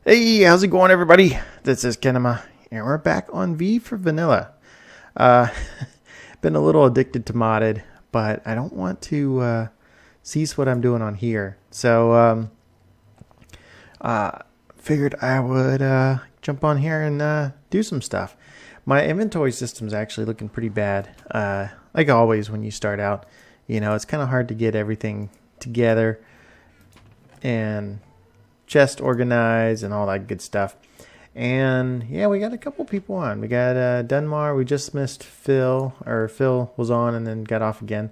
Hey, how's it going, everybody? This is Kinema, and we're back on V4Vanilla. Uh, been a little addicted to modded, but I don't want to cease what I'm doing on here. So, figured I would jump on here and do some stuff. My inventory system's actually looking pretty bad. Like always, when you start out, it's kind of hard to get everything together and chest organized and all that good stuff. And yeah, we got a couple people on. We got Dunmar. We just missed Phil, or Phil was on and then got off again.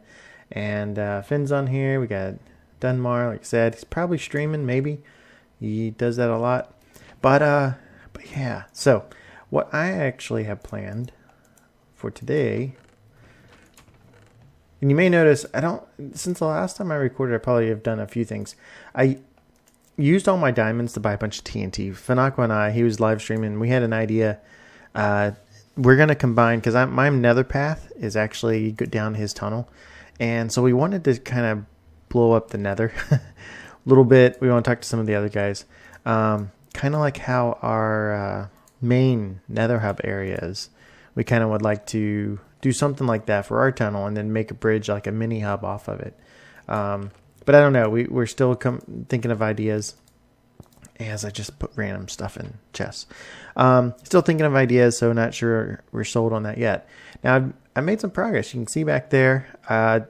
And Finn's on here. We got Dunmar. Like I said, he's probably streaming. Maybe he does that a lot. But yeah. So what I actually have planned for today, and you may notice since the last time I recorded, I probably have done a few things. I used all my diamonds to buy a bunch of TNT. Fanako and I, he was live streaming. We had an idea. We're going to combine, because my nether path is actually down his tunnel. And so we wanted to kind of blow up the nether a little bit. We want to talk to some of the other guys. Kind of like how our main nether hub area is. We kind of would like to do something like that for our tunnel and then make a bridge, like a mini hub off of it. But I don't know. We're still thinking of ideas as I just put random stuff in chests. Still thinking of ideas, so not sure we're sold on that yet. Now, I made some progress. You can see back there.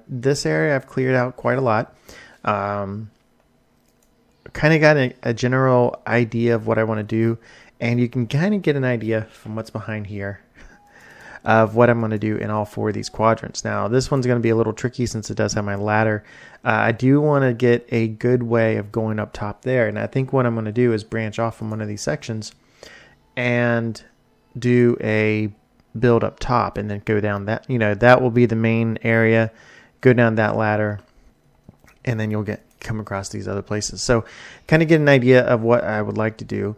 This area I've cleared out quite a lot. Kind of got a general idea of what I want to do. And you can kind of get an idea from what's behind here of what I'm going to do in all four of these quadrants. Now, this one's going to be a little tricky since it does have my ladder. I do want to get a good way of going up top there. And I think what I'm going to do is branch off from one of these sections and do a build up top and then go down that. That will be the main area. Go down that ladder and then you'll come across these other places. So kind of get an idea of what I would like to do,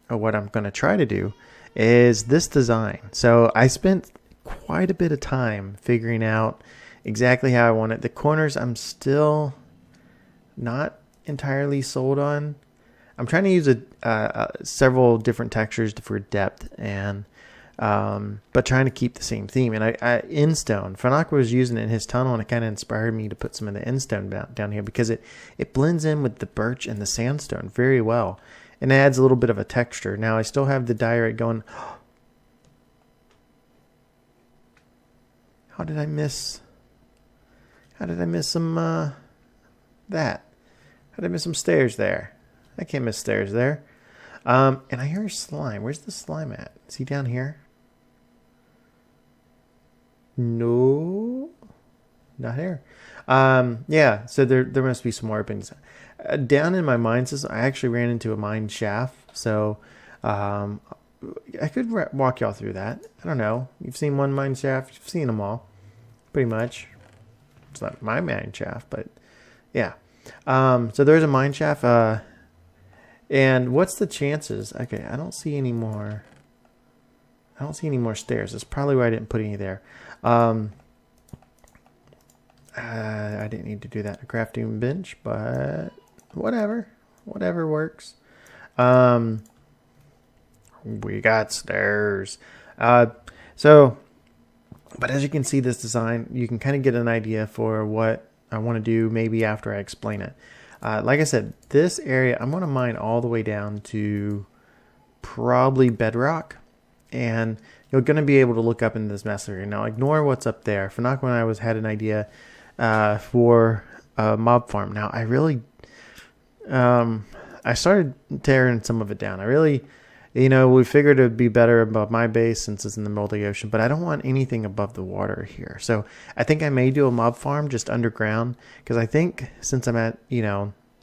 or what I'm going to try to do, is this design. So I spent quite a bit of time figuring out exactly how I want it. The corners I'm still not entirely sold on. I'm trying to use several different textures for depth, and but trying to keep the same theme. And I Instone, Fanako was using it in his tunnel, and it kind of inspired me to put some of the Instone down here because it blends in with the birch and the sandstone very well. And it adds a little bit of a texture. Now, I still have the diorite going. How did I miss some, that? How did I miss some stairs there? I can't miss stairs there. And I hear slime. Where's the slime at? Is he down here? No. Not here. Yeah, so there must be some more openings. Down in my mine system, I actually ran into a mine shaft, so I could walk y'all through that. I don't know. You've seen one mine shaft. You've seen them all, pretty much. It's not my mine shaft, but yeah. So there's a mine shaft. And what's the chances? Okay, I don't see any more. I don't see any more stairs. That's probably why I didn't put any there. I didn't need to do that. A crafting bench, but whatever works. We got stairs. So, but as you can see, this design, you can kind of get an idea for what I want to do maybe after I explain it. Like I said, this area, I'm going to mine all the way down to probably bedrock, and you're going to be able to look up into this mess area. Now, ignore what's up there. Fanako and I had an idea for a mob farm. Now, I really, I started tearing some of it down. I really, we figured it would be better above my base since it's in the middle of the ocean, but I don't want anything above the water here. So I think I may do a mob farm just underground, because I think since I'm at,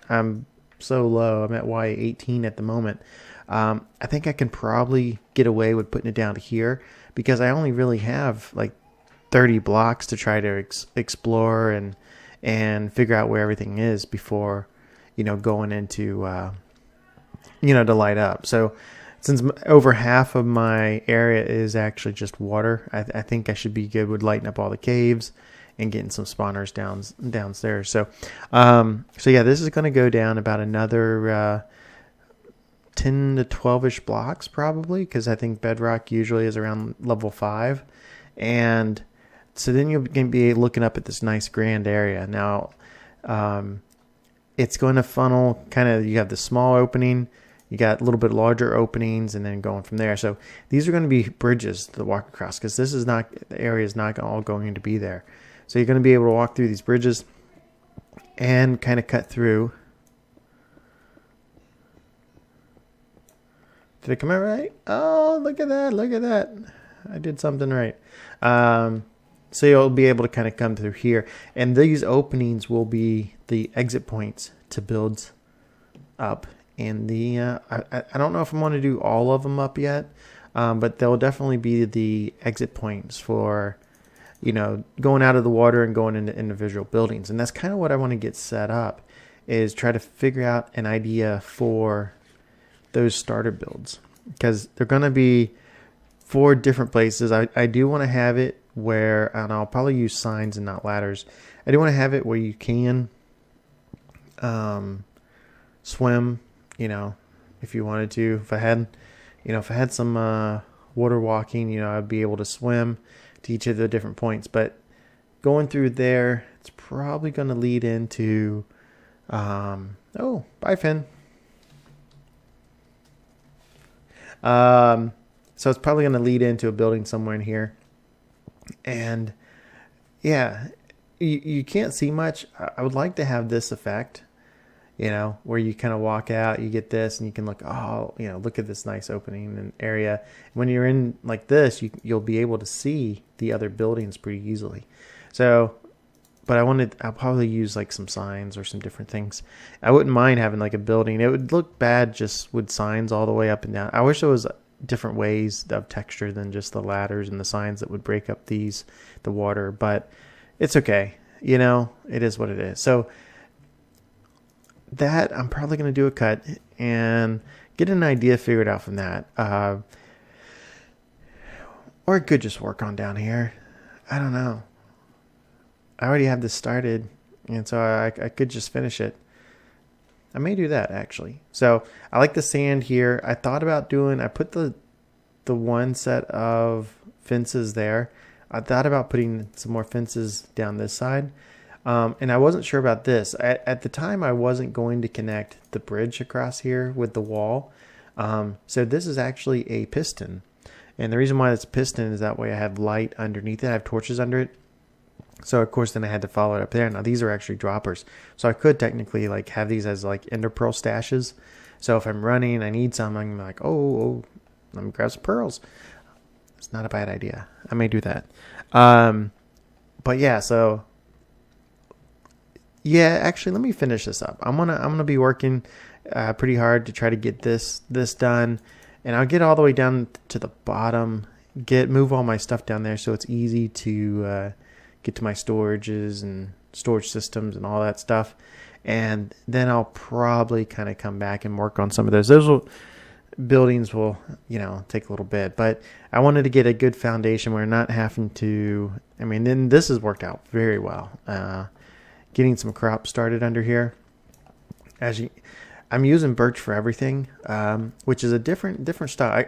I'm so low, I'm at Y18 at the moment. I think I can probably get away with putting it down to here, because I only really have like 30 blocks to try to explore and figure out where everything is before, going into, to light up. So since over half of my area is actually just water, I think I should be good with lighting up all the caves and getting some spawners downstairs. So yeah, this is going to go down about another 10 to 12-ish blocks probably, because I think bedrock usually is around level 5. And so then you're going to be looking up at this nice grand area. Now, it's going to funnel kind of, you have the small opening, you got a little bit larger openings, and then going from there. So these are going to be bridges to walk across, because this is not, the area is not all going to be there. So you're going to be able to walk through these bridges and kind of cut through. Did it come out right? Oh, look at that. Look at that. I did something right. So you'll be able to kind of come through here. And these openings will be the exit points to builds up. And the I don't know if I want to do all of them up yet. But they'll definitely be the exit points for, you know, going out of the water and going into individual buildings. And that's kind of what I want to get set up, is try to figure out an idea for those starter builds, because they're going to be 4 different places. I do want to have it where, and I'll probably use signs and not ladders. I do want to have it where you can swim, you know, if you wanted to. If I had some water walking, you know, I'd be able to swim to each of the different points. But going through there, it's probably going to lead into oh, bye, Finn. So it's probably going to lead into a building somewhere in here. And yeah, you can't see much. I would like to have this effect, you know, where you kind of walk out, you get this, and you can look, oh, you know, look at this nice opening and area. When you're in like this, you'll be able to see the other buildings pretty easily. So, but I'll probably use like some signs or some different things. I wouldn't mind having like a building. It would look bad just with signs all the way up and down. I wish there was different ways of texture than just the ladders and the signs that would break up the water, but it's okay. You know, it is what it is. So that I'm probably going to do a cut and get an idea figured out from that. Or it could just work on down here. I don't know. I already have this started, and so I could just finish it. I may do that, actually. So I like the sand here. I thought about I put the one set of fences there. I thought about putting some more fences down this side. And I wasn't sure about this. At the time, I wasn't going to connect the bridge across here with the wall. So this is actually a piston. And the reason why it's a piston is that way I have light underneath it. I have torches under it. So of course then I had to follow it up there. Now these are actually droppers. So I could technically like have these as like ender pearl stashes. So if I'm running, I need some, I'm like, oh, let me grab some pearls. It's not a bad idea. I may do that. But yeah, so yeah, actually let me finish this up. I'm gonna be working pretty hard to try to get this done. And I'll get all the way down to the bottom, move all my stuff down there so it's easy to get to my storages and storage systems and all that stuff. And then I'll probably kind of come back and work on some of those. Buildings will, you know, take a little bit. But I wanted to get a good foundation where not having to, I mean, then this has worked out very well. Getting some crops started under here. I'm using birch for everything, which is a different style.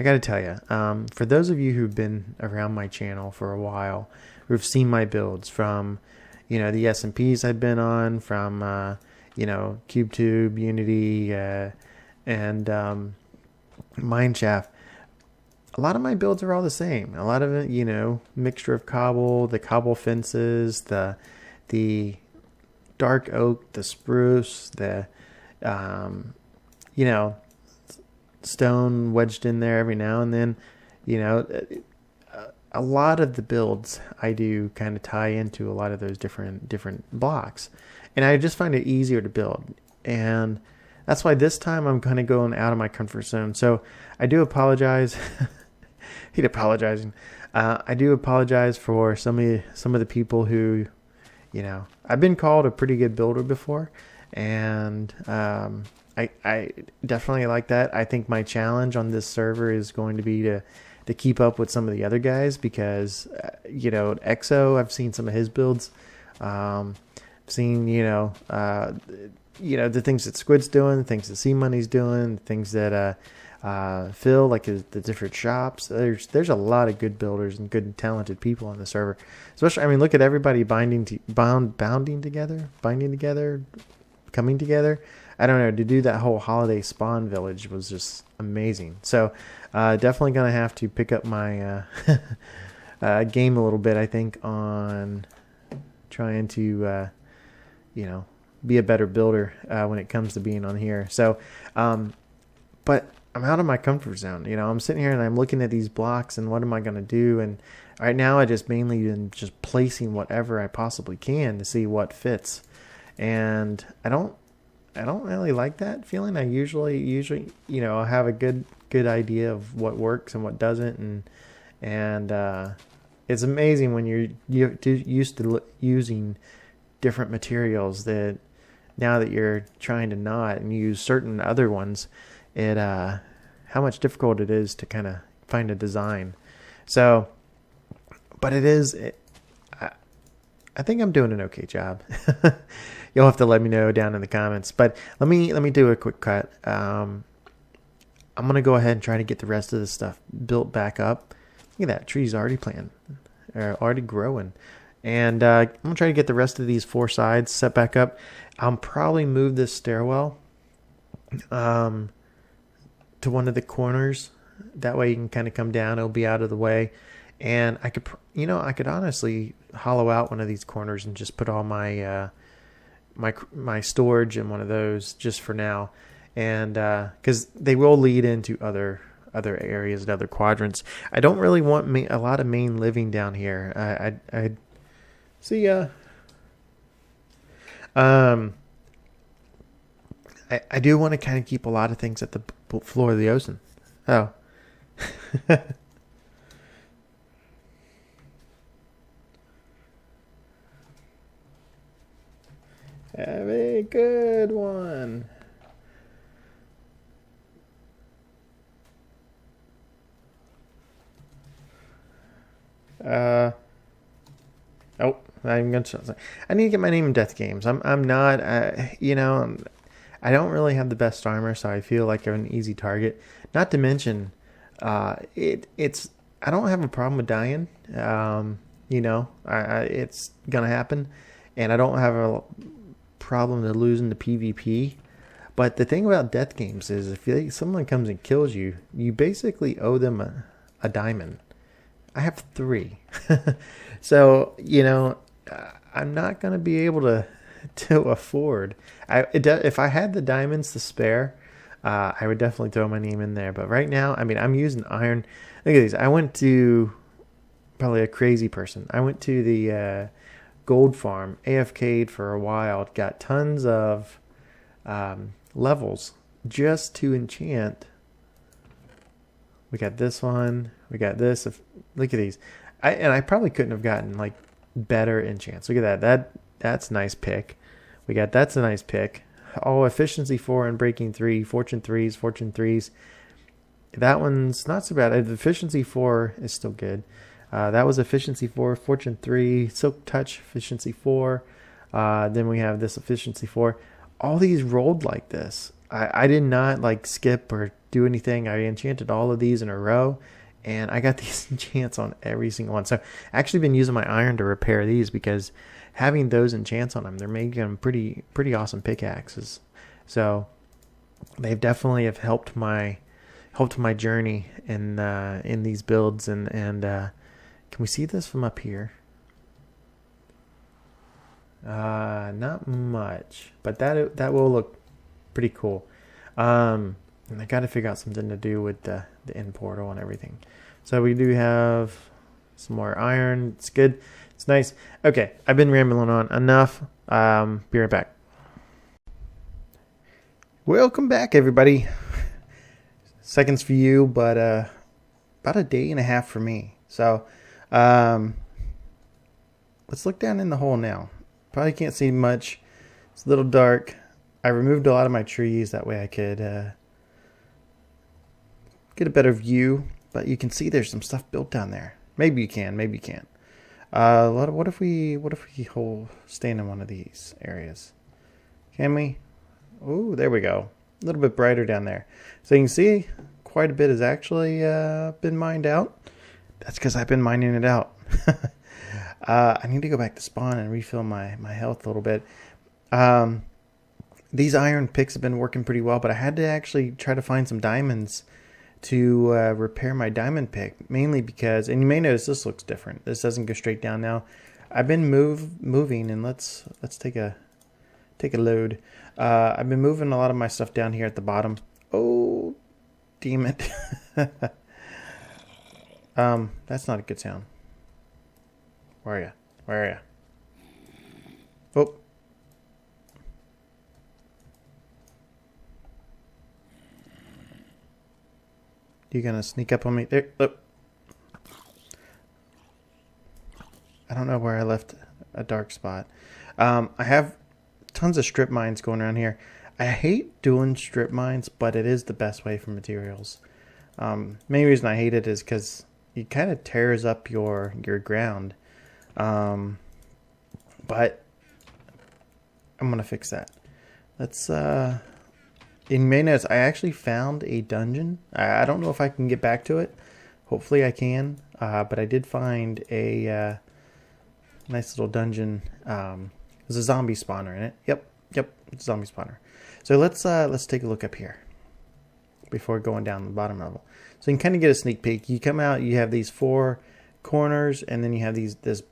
I got to tell you, for those of you who've been around my channel for a while, who've seen my builds from, you know, the SMPs I've been on, from, you know, CubeTube, Unity, and Mineshaft, a lot of my builds are all the same. A lot of it, you know, mixture of cobble, the cobble fences, the dark oak, the spruce, the, you know, stone wedged in there every now and then. You know, a lot of the builds I do kind of tie into a lot of those different blocks, and I just find it easier to build. And that's why this time I'm kind of going out of my comfort zone. So I do apologize. Hate apologizing. I do apologize for some of the people who, you know, I've been called a pretty good builder before, and I definitely like that. I think my challenge on this server is going to be to keep up with some of the other guys, because, you know, EXO, I've seen some of his builds. I've seen, you know, the things that Squid's doing, the things that C Money's doing, the things that Phil, like the different shops. There's a lot of good builders and good and talented people on the server. Especially, I mean, look at everybody bounding together, coming together. I don't know, to do that whole holiday spawn village was just amazing. So definitely gonna have to pick up my game a little bit, I think, on trying to be a better builder when it comes to being on here. So but I'm out of my comfort zone. I'm sitting here and I'm looking at these blocks and what am I going to do? And right now I just mainly am just placing whatever I possibly can to see what fits. And I don't really like that feeling. I usually have a good idea of what works and what doesn't. And it's amazing when you're used to using different materials that now that you're trying to knot and use certain other ones, how much difficult it is to kind of find a design. So, but I think I'm doing an okay job. You'll have to let me know down in the comments. But let me do a quick cut. I'm gonna go ahead and try to get the rest of this stuff built back up. Look at that, tree's already planted, already growing. And I'm gonna try to get the rest of these 4 sides set back up. I'll probably move this stairwell to one of the corners. That way you can kind of come down. It'll be out of the way. And I could honestly hollow out one of these corners and just put all my my storage in one of those just for now. And because they will lead into other areas and other quadrants. I don't really want a lot of main living down here. I see ya. I do want to kind of keep a lot of things at the floor of the ocean. Oh. Have a good one. Oh, I'm gonna. I need to get my name in Death Games. I'm not. I don't really have the best armor, so I feel like I'm an easy target. Not to mention, it's. I don't have a problem with dying. It's gonna happen, and I don't have a problem to losing the PvP. But the thing about Death Games is, if someone comes and kills you, you basically owe them a diamond. I have 3. So, I'm not going to be able to afford. If I had the diamonds to spare, I would definitely throw my name in there. But right now, I mean, I'm using iron. Look at these. I went to, probably a crazy person, I went to the gold farm, AFK'd for a while, got tons of levels just to enchant. We got this one. We got this. Look at these. I probably couldn't have gotten like better enchants. Look at that. That's a nice pick. That's a nice pick. Oh, efficiency 4 and breaking 3, fortune 3s. That one's not so bad. Efficiency 4 is still good. That was efficiency 4, fortune 3, silk touch efficiency 4. Then we have this efficiency 4. All these rolled like this. I did not like skip or do anything. I enchanted all of these in a row, and I got these enchants on every single one. So I actually been using my iron to repair these, because having those enchants on them, they're making them pretty awesome pickaxes. So they've definitely have helped my journey in these builds. And can we see this from up here? Not much, but that will look pretty cool. And I got to figure out something to do with the end portal and everything. So we do have some more iron. It's good. It's nice. Okay, I've been rambling on enough. Be right back. Welcome back, everybody. Seconds for you, but about a day and a half for me. So let's look down in the hole now. Probably can't see much. It's a little dark. I removed a lot of my trees. That way I could get a better view. But you can see there's some stuff built down there. Maybe you can, maybe you can't. What if we stand in one of these areas? Can we? Oh, there we go. A little bit brighter down there. So you can see quite a bit has actually been mined out. That's because I've been mining it out. I need to go back to spawn and refill my health a little bit. These iron picks have been working pretty well, but I had to actually try to find some diamonds to repair my diamond pick, mainly because, and you may notice this looks different. This doesn't go straight down now. I've been moving, and let's take a load. I've been moving a lot of my stuff down here at the bottom. Oh, damn it. That's not a good sound. Where are you? Where are you? Oh. You gonna sneak up on me? There, look. I don't know where I left a dark spot. I have tons of strip mines going around here. I hate doing strip mines, but it is the best way for materials. Main reason I hate it is because it kind of tears up your ground. But I'm gonna fix that. Let's in may notice I actually found a dungeon. I don't know if I can get back to it. Hopefully I can. But I did find a nice little dungeon. There's a zombie spawner in it. Yep, zombie spawner. So let's take a look up here before going down the bottom level. So you can kind of get a sneak peek. You come out, you have these 4 corners, and then you have this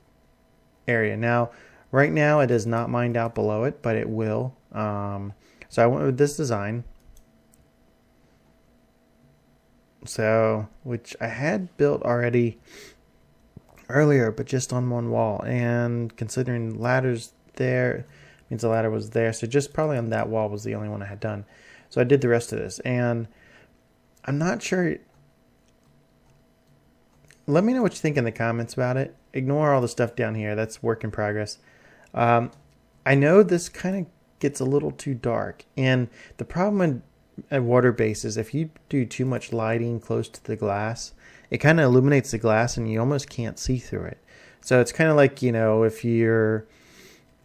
area. Now, right now it is not mined out below it, but it will. So I went with this design. So, which I had built already earlier, but just on one wall. And considering ladders there, means the ladder was there. So just probably on that wall was the only one I had done. So I did the rest of this. And I'm not sure. Let me know what you think in the comments about it. Ignore all the stuff down here. That's work in progress. I know this kind of gets a little too dark. And the problem at water base is if you do too much lighting close to the glass, it kind of illuminates the glass and you almost can't see through it. So it's kind of like, you know, if you're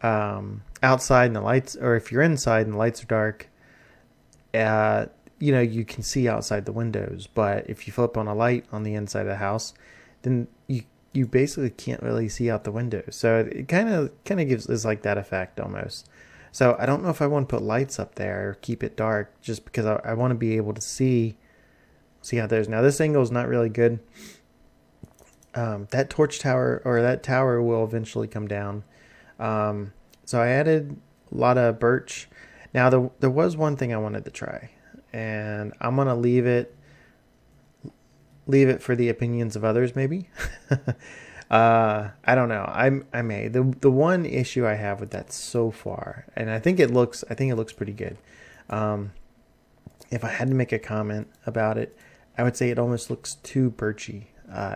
outside and the lights, or if you're inside and the lights are dark, you know, you can see outside the windows. But if you flip on a light on the inside of the house, then you basically can't really see out the windows. So it kind of gives is like that effect almost. So I don't know if I want to put lights up there or keep it dark, just because I want to be able to see how there's. Now this angle is not really good. That torch tower, or that tower, will eventually come down. So I added a lot of birch. Now there was one thing I wanted to try, and I'm gonna leave it for the opinions of others, maybe. I don't know. I may. The one issue I have with that so far, and I think it looks pretty good. If I had to make a comment about it, I would say it almost looks too birchy,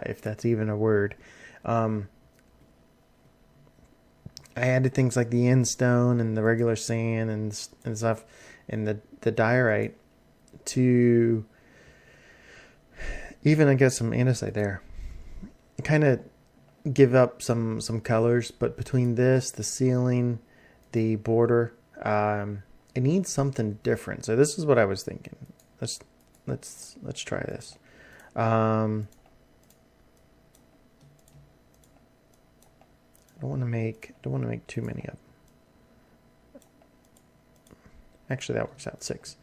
if that's even a word. I added things like the end-stone and the regular sand and stuff, and the diorite to even, I guess, some andesite there. Kind of give up some colors, but between this, the ceiling, the border, it needs something different. So this is what I was thinking. Let's try this. I don't want to make too many of them. Actually, that works out 6.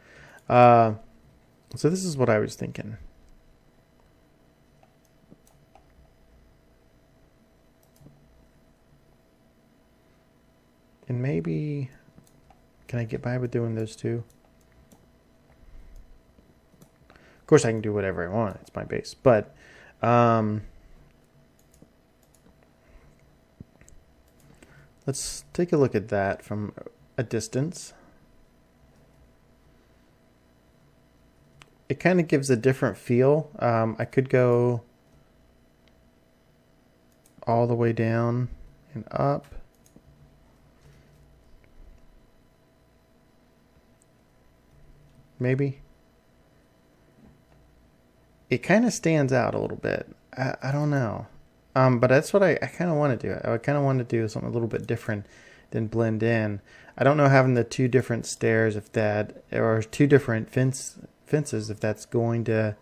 So this is what I was thinking. And maybe, can I get by with doing those 2? Of course, I can do whatever I want. It's my base, but let's take a look at that from a distance. It kind of gives a different feel. I could go all the way down and up. Maybe. It kind of stands out a little bit. I don't know. But that's what I kind of want to do. I kind of want to do something a little bit different then blend in. I don't know having the two different stairs, if that, or two different fences, if that's going to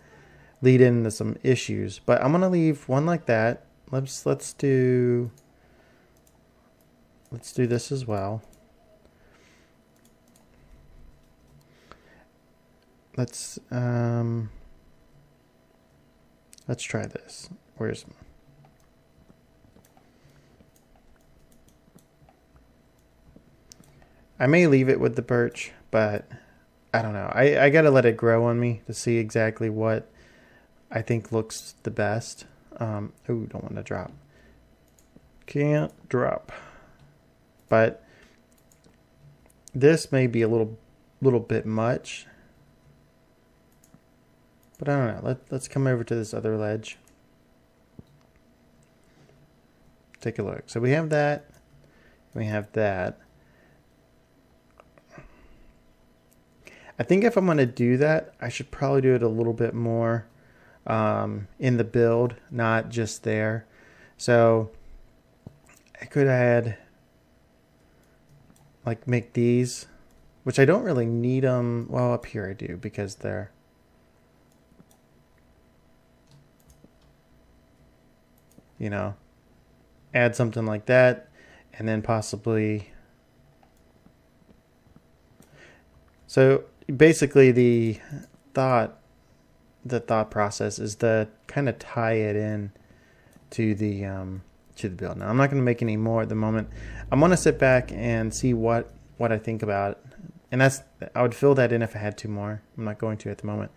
lead into some issues. But I'm gonna leave one like that. Let's do this as well. Let's try this. Where's I may leave it with the birch, but I don't know. I gotta let it grow on me to see exactly what I think looks the best. Oh, don't want to drop. Can't drop. But this may be a little bit much. But I don't know. Let's come over to this other ledge. Take a look. So we have that. We have that. I think if I'm going to do that, I should probably do it a little bit more in the build, not just there. So I could add, like, make these, which I don't really need them. Well, up here I do, because they're, you know, add something like that, and then possibly. So basically the thought process is to kind of tie it in to the build. Now I'm not going to make any more at the moment. I'm going to sit back and see what I think about it, and I would fill that in if I had two more. I'm not going to at the moment.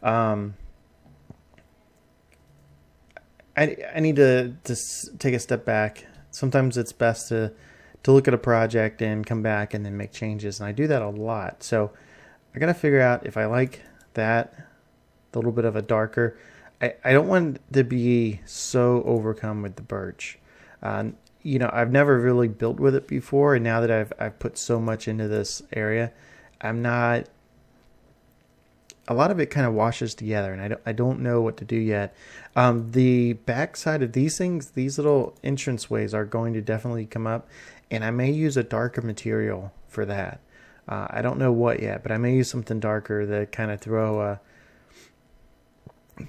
I need to take a step back. Sometimes it's best to look at a project and come back and then make changes, and I do that a lot. So I got to figure out if I like that, a little bit of a darker. I don't want to be so overcome with the birch. You know, I've never really built with it before, and now that I've put so much into this area, I'm not. A lot of it kind of washes together, and I don't know what to do yet. The back side of these things, these little entranceways are going to definitely come up, and I may use a darker material for that. I don't know what yet, but I may use something darker to kind of throw a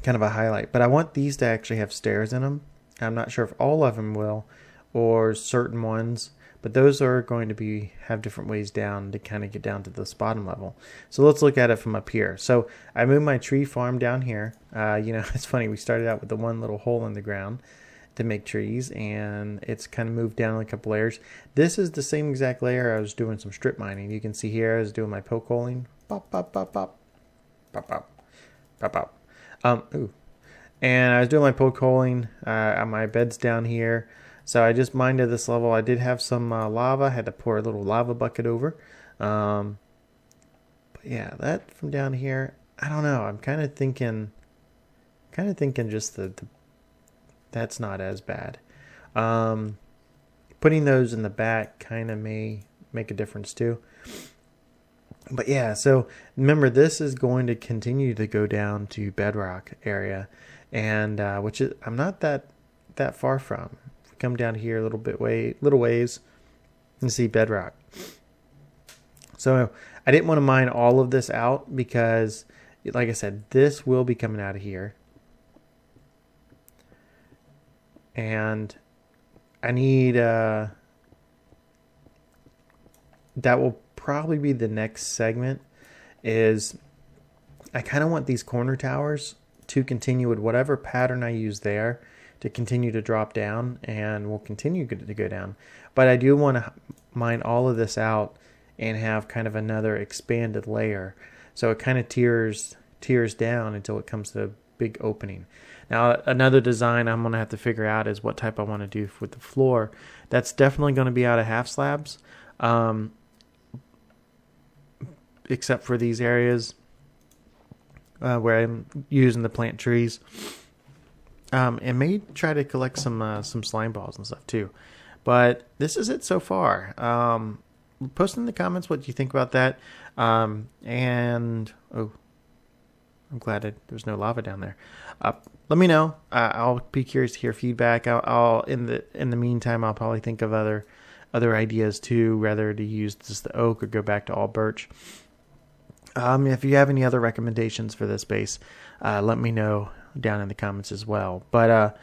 kind of a highlight. But I want these to actually have stairs in them. I'm not sure if all of them will, or certain ones, but those are going to have different ways down to kind of get down to this bottom level. So let's look at it from up here. So I moved my tree farm down here. You know, it's funny, we started out with the one little hole in the ground to make trees, and it's kind of moved down a couple layers. This is the same exact layer I was doing some strip mining. You can see here I was doing my poke holing. Pop, pop, pop, pop. Pop, pop. Pop, pop. And I was doing my poke holing on my beds down here. So I just mined at this level. I did have some lava. I had to pour a little lava bucket over. But yeah, that from down here, I don't know. I'm kind of thinking just that's not as bad. Putting those in the back kind of may make a difference too. But yeah, so remember, this is going to continue to go down to bedrock area, and which is I'm not that far from. If we come down here a little ways, and see bedrock. So I didn't want to mine all of this out because, like I said, this will be coming out of here. And I need that will probably be the next segment. Is I kind of want these corner towers to continue with whatever pattern I use there to continue to drop down, and will continue to go down. But I do want to mine all of this out and have kind of another expanded layer, so it kind of tiers down until it comes to a big opening. Now, another design I'm going to have to figure out is what type I want to do with the floor. That's definitely going to be out of half slabs, except for these areas where I'm using the plant trees. And may try to collect some slime balls and stuff too. But this is it so far. Post in the comments what you think about that. And I'm glad there's no lava down there. Let me know. I'll be curious to hear feedback. I'll in the meantime, I'll probably think of other other ideas too, whether to use just the oak or go back to all birch. If you have any other recommendations for this base, let me know down in the comments as well. But I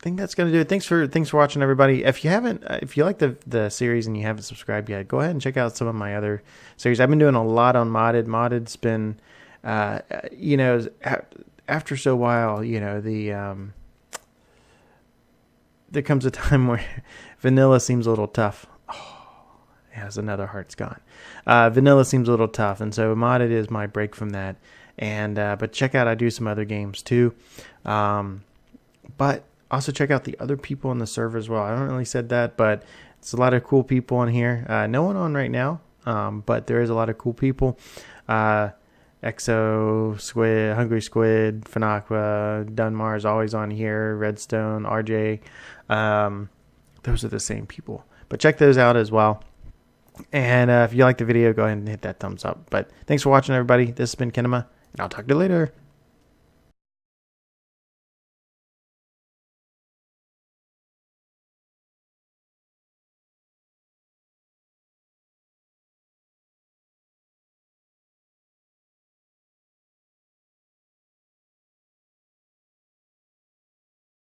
think that's going to do it. Thanks for watching, everybody. If you like the series and you haven't subscribed yet, go ahead and check out some of my other series. I've been doing a lot on modded. Modded's been, after so while, there comes a time where vanilla seems a little tough. Has another heart's gone. Vanilla seems a little tough, and so modded is my break from that. And but check out, I do some other games too. But also check out the other people in the server as well. I haven't really said that, but it's a lot of cool people in here. No one on right now, but there is a lot of cool people. Exo, Squid, Hungry Squid, Fanakwa, Dunmar is always on here. Redstone, RJ. Those are the same people. But check those out as well. And if you like the video, go ahead and hit that thumbs up. But thanks for watching, everybody. This has been Kinema, and I'll talk to you later.